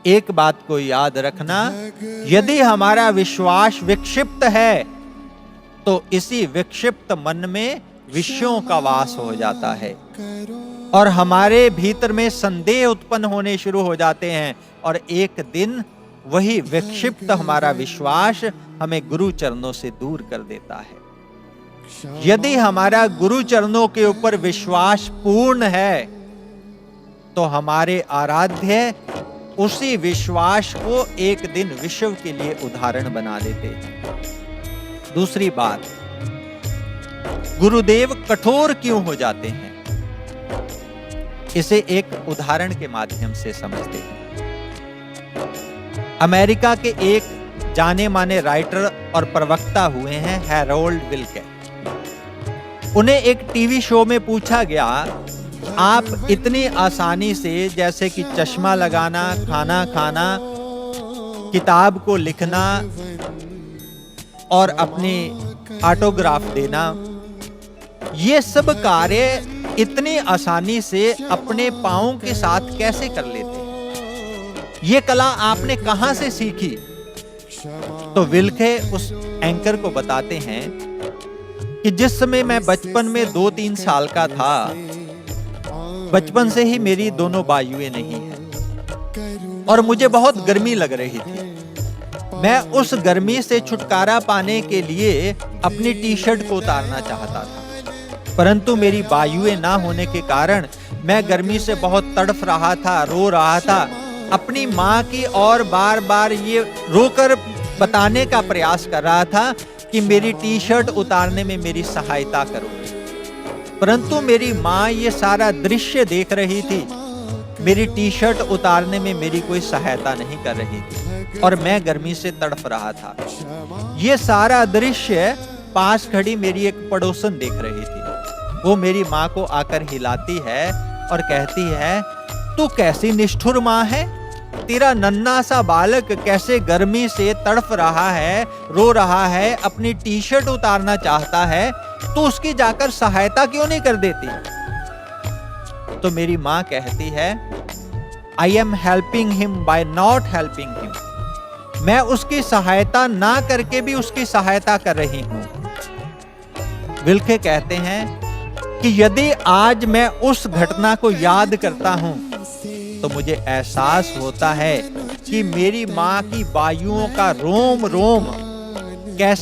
एक बात को याद रखना, यदि हमारा विश्वास विक्षिप्त है तो इसी विक्षिप्त मन में विषयों का वास हो जाता है और हमारे भीतर में संदेह उत्पन्न होने शुरू हो जाते हैं और एक दिन वही विक्षिप्त हमारा विश्वास हमें गुरु चरणों से दूर कर देता है। यदि हमारा गुरु चरणों के ऊपर विश्वास पूर्ण है तो हमारे आराध्य उसी विश्वास को एक दिन विश्व के लिए उदाहरण बना देते हैं। दूसरी बात, गुरुदेव कठोर क्यों हो जाते हैं, इसे एक उदाहरण के माध्यम से समझते हैं। अमेरिका के एक जाने माने राइटर और प्रवक्ता हुए हैं हैरोल्ड विल्के। उन्हें एक टीवी शो में पूछा गया, आप इतनी आसानी से जैसे कि चश्मा लगाना, खाना खाना, किताब को लिखना और अपनी ऑटोग्राफ देना, ये सब कार्य इतनी आसानी से अपने पांवों के साथ कैसे कर लेते हैं? ये कला आपने कहां से सीखी? तो विल्के उस एंकर को बताते हैं कि जिस समय मैं बचपन में 2-3 साल का था, बचपन से ही मेरी दोनों बाजुएं नहीं है और मुझे बहुत गर्मी लग रही थी। मैं उस गर्मी से छुटकारा पाने के लिए अपनी टी शर्ट को उतारना चाहता था, परंतु मेरी बाजुएं ना होने के कारण मैं गर्मी से बहुत तड़फ रहा था, रो रहा था। अपनी माँ की और बार बार ये रोकर बताने का प्रयास कर रहा था कि मेरी टी शर्ट उतारने में मेरी सहायता करो, परंतु मेरी माँ ये सारा दृश्य देख रही थी, मेरी टी शर्ट उतारने में मेरी कोई सहायता नहीं कर रही थी और मैं गर्मी से तड़फ रहा था। ये सारा दृश्य पास खड़ी मेरी एक पड़ोसन देख रही थी। वो मेरी माँ को आकर हिलाती है और कहती है, तू कैसी निष्ठुर माँ है, तेरा नन्हा सा बालक कैसे गर्मी से तड़फ रहा है, रो रहा है, अपनी टी शर्ट उतारना चाहता है, तो उसकी जाकर सहायता क्यों नहीं कर देती? तो मेरी माँ कहती है, I am helping him by not helping him. मैं उसकी सहायता ना करके भी उसकी सहायता कर रही हूं। विल्के कहते हैं कि यदि आज मैं उस घटना को याद करता हूं तो मुझे एहसास होता है कि मेरी माँ की बाजुओं का रोम रोम कैसे